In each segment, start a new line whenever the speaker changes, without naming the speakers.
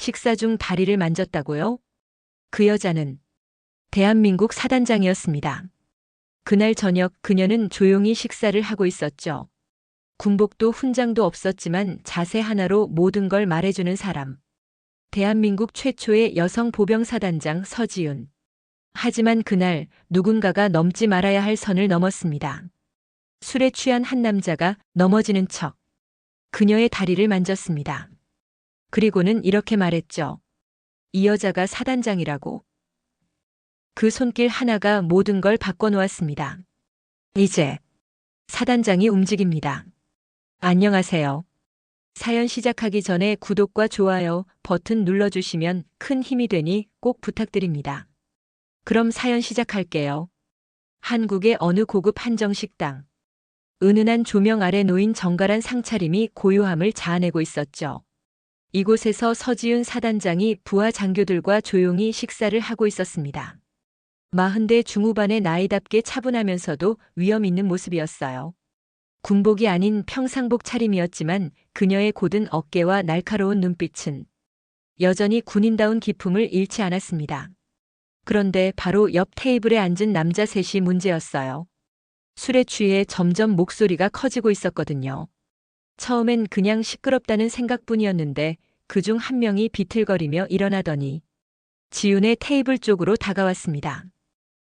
식사 중 다리를 만졌다고요? 그 여자는 대한민국 사단장이었습니다. 그날 저녁 그녀는 조용히 식사를 하고 있었죠. 군복도 훈장도 없었지만 자세 하나로 모든 걸 말해주는 사람. 대한민국 최초의 여성 보병사단장 서지윤. 하지만 그날 누군가가 넘지 말아야 할 선을 넘었습니다. 술에 취한 한 남자가 넘어지는 척 그녀의 다리를 만졌습니다. 그리고는 이렇게 말했죠. 이 여자가 사단장이라고. 그 손길 하나가 모든 걸 바꿔놓았습니다. 이제 사단장이 움직입니다. 안녕하세요. 사연 시작하기 전에 구독과 좋아요 버튼 눌러주시면 큰 힘이 되니 꼭 부탁드립니다. 그럼 사연 시작할게요. 한국의 어느 고급 한정식당. 은은한 조명 아래 놓인 정갈한 상차림이 고요함을 자아내고 있었죠. 이곳에서 서지윤 사단장이 부하 장교들과 조용히 식사를 하고 있었습니다. 40대 중후반의 나이답게 차분하면서도 위험 있는 모습이었어요. 군복이 아닌 평상복 차림이었지만 그녀의 곧은 어깨와 날카로운 눈빛은 여전히 군인다운 기품을 잃지 않았습니다. 그런데 바로 옆 테이블에 앉은 남자 셋이 문제였어요. 술에 취해 점점 목소리가 커지고 있었거든요. 처음엔 그냥 시끄럽다는 생각뿐이었는데 그중 한 명이 비틀거리며 일어나더니 지윤의 테이블 쪽으로 다가왔습니다.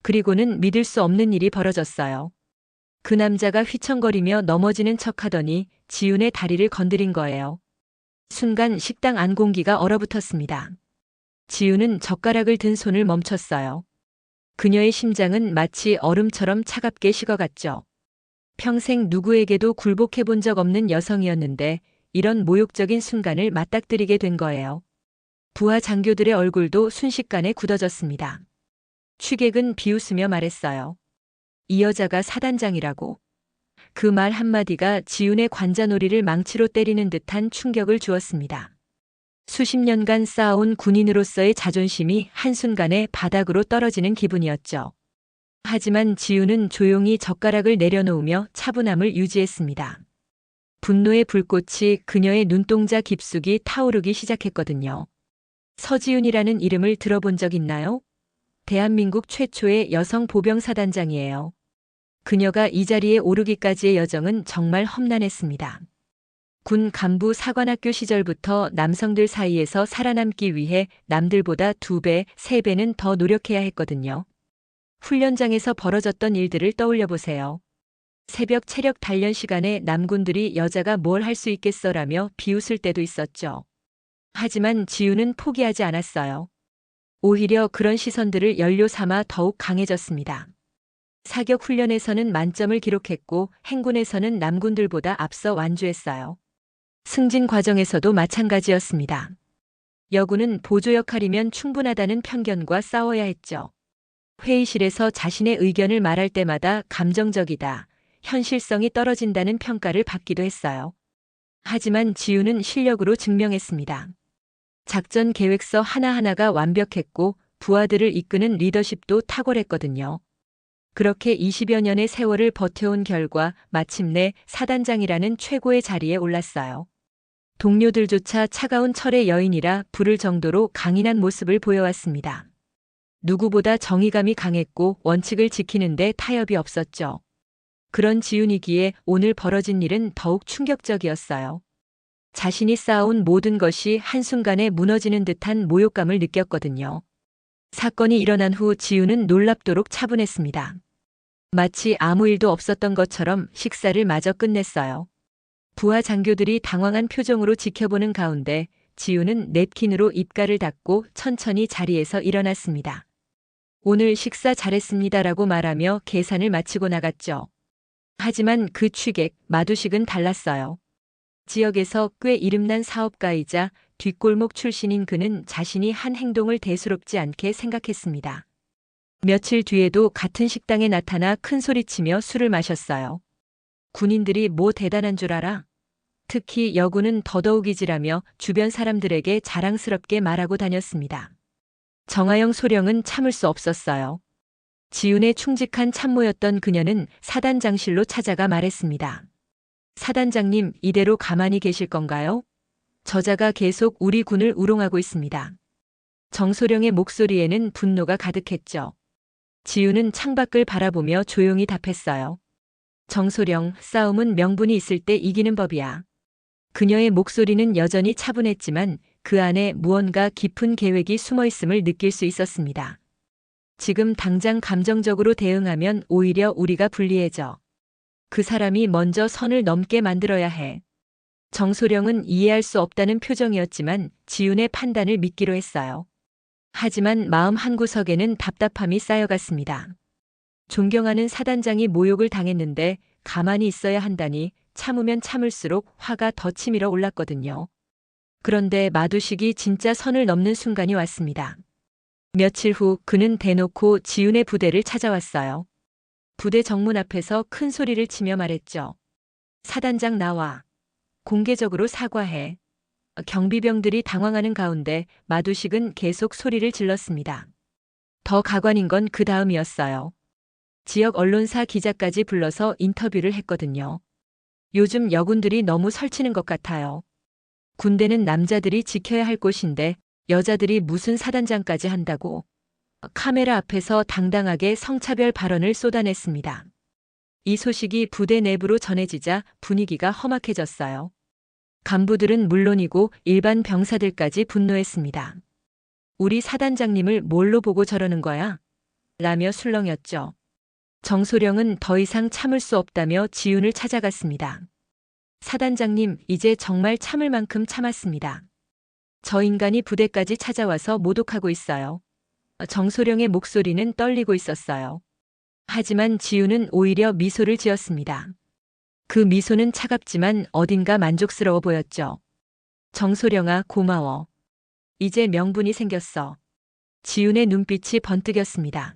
그리고는 믿을 수 없는 일이 벌어졌어요. 그 남자가 휘청거리며 넘어지는 척하더니 지윤의 다리를 건드린 거예요. 순간 식당 안 공기가 얼어붙었습니다. 지윤은 젓가락을 든 손을 멈췄어요. 그녀의 심장은 마치 얼음처럼 차갑게 식어갔죠. 평생 누구에게도 굴복해 본 적 없는 여성이었는데 이런 모욕적인 순간을 맞닥뜨리게 된 거예요. 부하 장교들의 얼굴도 순식간에 굳어졌습니다. 취객은 비웃으며 말했어요. 이 여자가 사단장이라고. 그 말 한마디가 지윤의 관자놀이를 망치로 때리는 듯한 충격을 주었습니다. 수십 년간 쌓아온 군인으로서의 자존심이 한순간에 바닥으로 떨어지는 기분이었죠. 하지만 지윤은 조용히 젓가락을 내려놓으며 차분함을 유지했습니다. 분노의 불꽃이 그녀의 눈동자 깊숙이 타오르기 시작했거든요. 서지윤이라는 이름을 들어본 적 있나요? 대한민국 최초의 여성 보병사단장이에요. 그녀가 이 자리에 오르기까지의 여정은 정말 험난했습니다. 군 간부 사관학교 시절부터 남성들 사이에서 살아남기 위해 남들보다 2배, 3배는 더 노력해야 했거든요. 훈련장에서 벌어졌던 일들을 떠올려 보세요. 새벽 체력 단련 시간에 남군들이 여자가 뭘 할 수 있겠어라며 비웃을 때도 있었죠. 하지만 지윤은 포기하지 않았어요. 오히려 그런 시선들을 연료 삼아 더욱 강해졌습니다. 사격 훈련에서는 만점을 기록했고 행군에서는 남군들보다 앞서 완주했어요. 승진 과정에서도 마찬가지였습니다. 여군은 보조 역할이면 충분하다는 편견과 싸워야 했죠. 회의실에서 자신의 의견을 말할 때마다 감정적이다, 현실성이 떨어진다는 평가를 받기도 했어요. 하지만 지윤은 실력으로 증명했습니다. 작전 계획서 하나하나가 완벽했고 부하들을 이끄는 리더십도 탁월했거든요. 그렇게 20여 년의 세월을 버텨온 결과 마침내 사단장이라는 최고의 자리에 올랐어요. 동료들조차 차가운 철의 여인이라 부를 정도로 강인한 모습을 보여왔습니다. 누구보다 정의감이 강했고 원칙을 지키는 데 타협이 없었죠. 그런 지윤이기에 오늘 벌어진 일은 더욱 충격적이었어요. 자신이 쌓아온 모든 것이 한순간에 무너지는 듯한 모욕감을 느꼈거든요. 사건이 일어난 후 지윤은 놀랍도록 차분했습니다. 마치 아무 일도 없었던 것처럼 식사를 마저 끝냈어요. 부하 장교들이 당황한 표정으로 지켜보는 가운데 지윤은 냅킨으로 입가를 닦고 천천히 자리에서 일어났습니다. 오늘 식사 잘했습니다라고 말하며 계산을 마치고 나갔죠. 하지만 그 취객, 마두식은 달랐어요. 지역에서 꽤 이름난 사업가이자 뒷골목 출신인 그는 자신이 한 행동을 대수롭지 않게 생각했습니다. 며칠 뒤에도 같은 식당에 나타나 큰 소리치며 술을 마셨어요. 군인들이 뭐 대단한 줄 알아? 특히 여군은 더더욱이지라며 주변 사람들에게 자랑스럽게 말하고 다녔습니다. 정하영 소령은 참을 수 없었어요. 지윤의 충직한 참모였던 그녀는 사단장실로 찾아가 말했습니다. 사단장님, 이대로 가만히 계실 건가요? 저자가 계속 우리 군을 우롱하고 있습니다. 정소령의 목소리에는 분노가 가득했죠. 지우는 창밖을 바라보며 조용히 답했어요. 정소령, 싸움은 명분이 있을 때 이기는 법이야. 그녀의 목소리는 여전히 차분했지만 그 안에 무언가 깊은 계획이 숨어 있음을 느낄 수 있었습니다. 지금 당장 감정적으로 대응하면 오히려 우리가 불리해져. 그 사람이 먼저 선을 넘게 만들어야 해. 정소령은 이해할 수 없다는 표정이었지만 지훈의 판단을 믿기로 했어요. 하지만 마음 한구석에는 답답함이 쌓여갔습니다. 존경하는 사단장이 모욕을 당했는데 가만히 있어야 한다니 참으면 참을수록 화가 더 치밀어 올랐거든요. 그런데 마두식이 진짜 선을 넘는 순간이 왔습니다. 며칠 후 그는 대놓고 지훈의 부대를 찾아왔어요. 부대 정문 앞에서 큰 소리를 치며 말했죠. 사단장 나와. 공개적으로 사과해. 경비병들이 당황하는 가운데 마두식은 계속 소리를 질렀습니다. 더 가관인 건 그 다음이었어요. 지역 언론사 기자까지 불러서 인터뷰를 했거든요. 요즘 여군들이 너무 설치는 것 같아요. 군대는 남자들이 지켜야 할 곳인데 여자들이 무슨 사단장까지 한다고. 카메라 앞에서 당당하게 성차별 발언을 쏟아냈습니다. 이 소식이 부대 내부로 전해지자 분위기가 험악해졌어요. 간부들은 물론이고 일반 병사들까지 분노했습니다. 우리 사단장님을 뭘로 보고 저러는 거야? 라며 술렁였죠. 정소령은 더 이상 참을 수 없다며 지훈을 찾아갔습니다. 사단장님, 이제 정말 참을 만큼 참았습니다. 저 인간이 부대까지 찾아와서 모독하고 있어요. 정소령의 목소리는 떨리고 있었어요. 하지만 지훈은 오히려 미소를 지었습니다. 그 미소는 차갑지만 어딘가 만족스러워 보였죠. 정소령아, 고마워. 이제 명분이 생겼어. 지훈의 눈빛이 번뜩였습니다.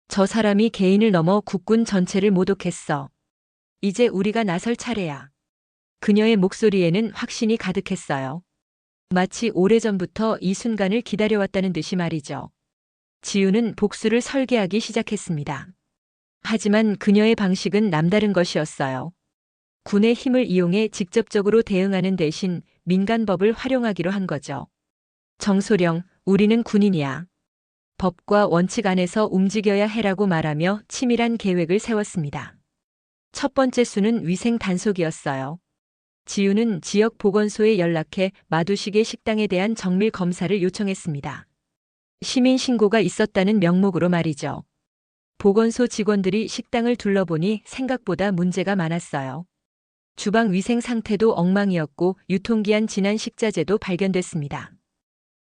저 사람이 개인을 넘어 국군 전체를 모독했어. 이제 우리가 나설 차례야. 그녀의 목소리에는 확신이 가득했어요. 마치 오래전부터 이 순간을 기다려왔다는 듯이 말이죠. 지훈은 복수를 설계하기 시작했습니다. 하지만 그녀의 방식은 남다른 것이었어요. 군의 힘을 이용해 직접적으로 대응하는 대신 민간법을 활용하기로 한 거죠. 정소령, 우리는 군인이야. 법과 원칙 안에서 움직여야 해라고 말하며 치밀한 계획을 세웠습니다. 첫 번째 수는 위생 단속이었어요. 지훈은 지역 보건소에 연락해 마두식의 식당에 대한 정밀 검사를 요청했습니다. 시민 신고가 있었다는 명목으로 말이죠. 보건소 직원들이 식당을 둘러보니 생각보다 문제가 많았어요. 주방 위생 상태도 엉망이었고 유통기한 지난 식자재도 발견됐습니다.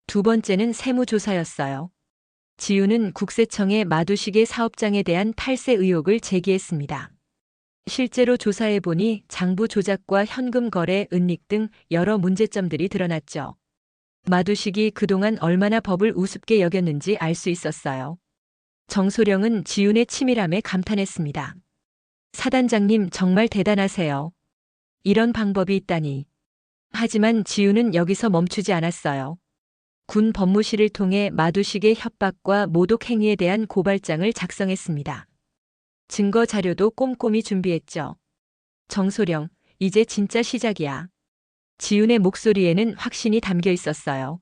두 번째는 세무조사였어요. 지훈은 국세청에 마두식의 사업장에 대한 탈세 의혹을 제기했습니다. 실제로 조사해보니 장부 조작과 현금 거래, 은닉 등 여러 문제점들이 드러났죠. 마두식이 그동안 얼마나 법을 우습게 여겼는지 알 수 있었어요. 정소령은 지훈의 치밀함에 감탄했습니다. 사단장님 정말 대단하세요. 이런 방법이 있다니. 하지만 지훈은 여기서 멈추지 않았어요. 군 법무실을 통해 마두식의 협박과 모독 행위에 대한 고발장을 작성했습니다. 증거 자료도 꼼꼼히 준비했죠. 정소령, 이제 진짜 시작이야. 지훈의 목소리에는 확신이 담겨 있었어요.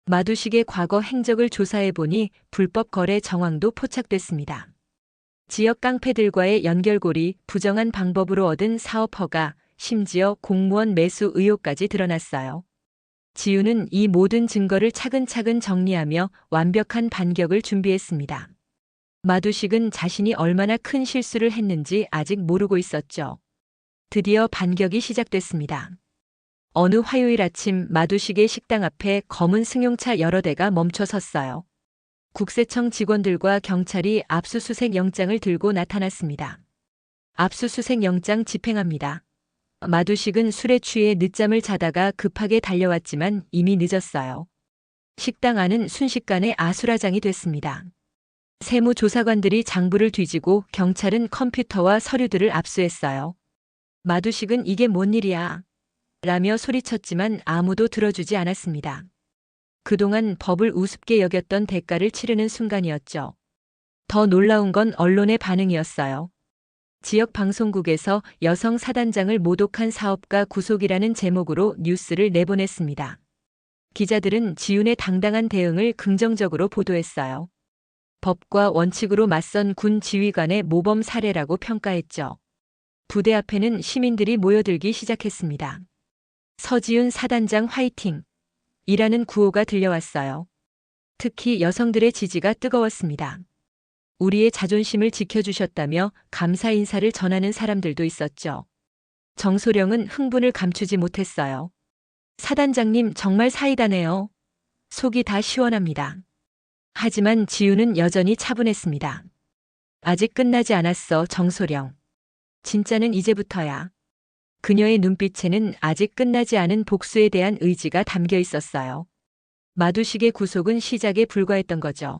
마두식의 과거 행적을 조사해보니 불법 거래 정황도 포착됐습니다. 지역 깡패들과의 연결고리, 부정한 방법으로 얻은 사업 허가, 심지어 공무원 매수 의혹까지 드러났어요. 지훈은 이 모든 증거를 차근차근 정리하며 완벽한 반격을 준비했습니다. 마두식은 자신이 얼마나 큰 실수를 했는지 아직 모르고 있었죠. 드디어 반격이 시작됐습니다. 어느 화요일 아침 마두식의 식당 앞에 검은 승용차 여러 대가 멈춰 섰어요. 국세청 직원들과 경찰이 압수수색 영장을 들고 나타났습니다. 압수수색 영장 집행합니다. 마두식은 술에 취해 늦잠을 자다가 급하게 달려왔지만 이미 늦었어요. 식당 안은 순식간에 아수라장이 됐습니다. 세무조사관들이 장부를 뒤지고 경찰은 컴퓨터와 서류들을 압수했어요. 마두식은 이게 뭔 일이야? 라며 소리쳤지만 아무도 들어주지 않았습니다. 그동안 법을 우습게 여겼던 대가를 치르는 순간이었죠. 더 놀라운 건 언론의 반응이었어요. 지역 방송국에서 여성 사단장을 모독한 사업가 구속이라는 제목으로 뉴스를 내보냈습니다. 기자들은 지윤의 당당한 대응을 긍정적으로 보도했어요. 법과 원칙으로 맞선 군 지휘관의 모범 사례라고 평가했죠. 부대 앞에는 시민들이 모여들기 시작했습니다. 서지윤 사단장 화이팅! 이라는 구호가 들려왔어요. 특히 여성들의 지지가 뜨거웠습니다. 우리의 자존심을 지켜주셨다며 감사 인사를 전하는 사람들도 있었죠. 정소령은 흥분을 감추지 못했어요. 사단장님 정말 사이다네요. 속이 다 시원합니다. 하지만 지윤은 여전히 차분했습니다. 아직 끝나지 않았어, 정소령. 진짜는 이제부터야. 그녀의 눈빛에는 아직 끝나지 않은 복수에 대한 의지가 담겨 있었어요. 마두식의 구속은 시작에 불과했던 거죠.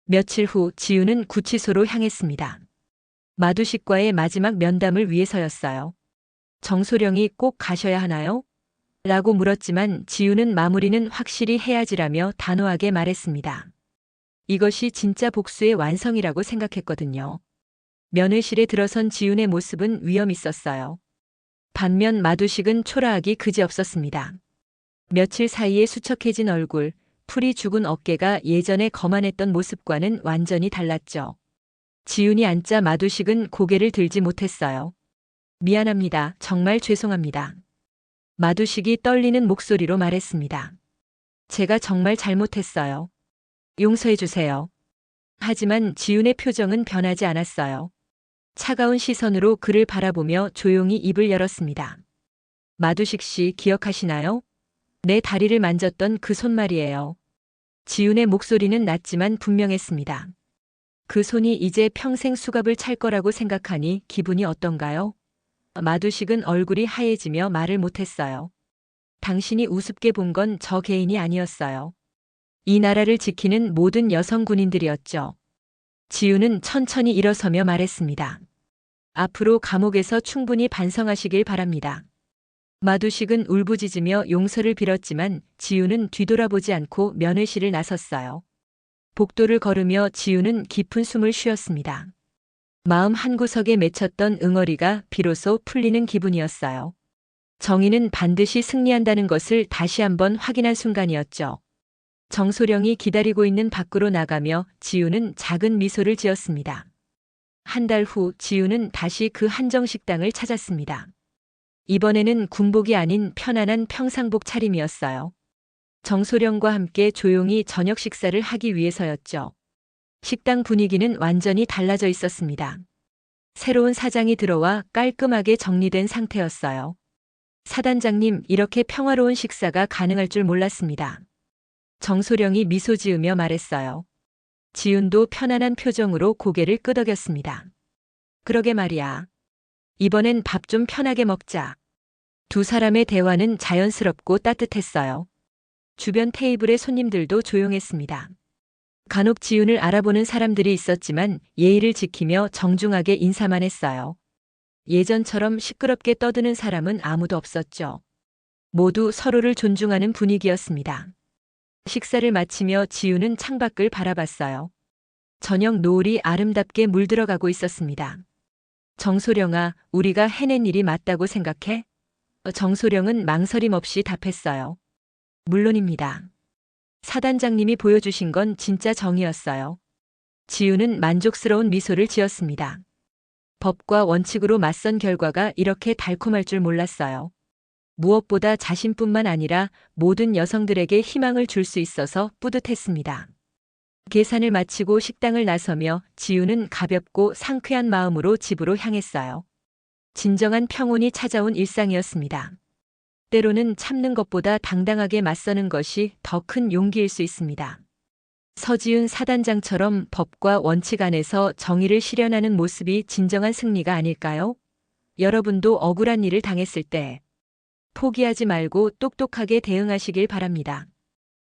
며칠 후 지윤은 구치소로 향했습니다. 마두식과의 마지막 면담을 위해서였어요. 정소령이 꼭 가셔야 하나요? 라고 물었지만 지윤은 마무리는 확실히 해야지라며 단호하게 말했습니다. 이것이 진짜 복수의 완성이라고 생각했거든요. 면회실에 들어선 지윤의 모습은 위험 있었어요. 반면 마두식은 초라하기 그지없었습니다. 며칠 사이에 수척해진 얼굴, 풀이 죽은 어깨가 예전에 거만했던 모습과는 완전히 달랐죠. 지윤이 앉자 마두식은 고개를 들지 못했어요. 미안합니다. 정말 죄송합니다. 마두식이 떨리는 목소리로 말했습니다. 제가 정말 잘못했어요. 용서해 주세요. 하지만 지윤의 표정은 변하지 않았어요. 차가운 시선으로 그를 바라보며 조용히 입을 열었습니다. 마두식 씨 기억하시나요? 내 다리를 만졌던 그 손 말이에요. 지윤의 목소리는 낮지만 분명했습니다. 그 손이 이제 평생 수갑을 찰 거라고 생각하니 기분이 어떤가요? 마두식은 얼굴이 하얘지며 말을 못했어요. 당신이 우습게 본 건 저 개인이 아니었어요. 이 나라를 지키는 모든 여성 군인들이었죠. 지윤은 천천히 일어서며 말했습니다. 앞으로 감옥에서 충분히 반성하시길 바랍니다. 마두식은 울부짖으며 용서를 빌었지만 지윤은 뒤돌아보지 않고 면회실을 나섰어요. 복도를 걸으며 지윤은 깊은 숨을 쉬었습니다. 마음 한구석에 맺혔던 응어리가 비로소 풀리는 기분이었어요. 정의는 반드시 승리한다는 것을 다시 한번 확인한 순간이었죠. 정소령이 기다리고 있는 밖으로 나가며 지윤은 작은 미소를 지었습니다. 한 달 후 지윤은 다시 그 한정식당을 찾았습니다. 이번에는 군복이 아닌 편안한 평상복 차림이었어요. 정소령과 함께 조용히 저녁 식사를 하기 위해서였죠. 식당 분위기는 완전히 달라져 있었습니다. 새로운 사장이 들어와 깔끔하게 정리된 상태였어요. 사단장님, 이렇게 평화로운 식사가 가능할 줄 몰랐습니다. 정소령이 미소 지으며 말했어요. 지윤도 편안한 표정으로 고개를 끄덕였습니다. 그러게 말이야. 이번엔 밥 좀 편하게 먹자. 두 사람의 대화는 자연스럽고 따뜻했어요. 주변 테이블의 손님들도 조용했습니다. 간혹 지윤을 알아보는 사람들이 있었지만 예의를 지키며 정중하게 인사만 했어요. 예전처럼 시끄럽게 떠드는 사람은 아무도 없었죠. 모두 서로를 존중하는 분위기였습니다. 식사를 마치며 지윤은 창밖을 바라봤어요. 저녁 노을이 아름답게 물들어가고 있었습니다. 정소령아, 우리가 해낸 일이 맞다고 생각해? 정소령은 망설임 없이 답했어요. 물론입니다. 사단장님이 보여주신 건 진짜 정의였어요. 지윤은 만족스러운 미소를 지었습니다. 법과 원칙으로 맞선 결과가 이렇게 달콤할 줄 몰랐어요. 무엇보다 자신뿐만 아니라 모든 여성들에게 희망을 줄 수 있어서 뿌듯했습니다. 계산을 마치고 식당을 나서며 지윤은 가볍고 상쾌한 마음으로 집으로 향했어요. 진정한 평온이 찾아온 일상이었습니다. 때로는 참는 것보다 당당하게 맞서는 것이 더 큰 용기일 수 있습니다. 서지윤 사단장처럼 법과 원칙 안에서 정의를 실현하는 모습이 진정한 승리가 아닐까요? 여러분도 억울한 일을 당했을 때 포기하지 말고 똑똑하게 대응하시길 바랍니다.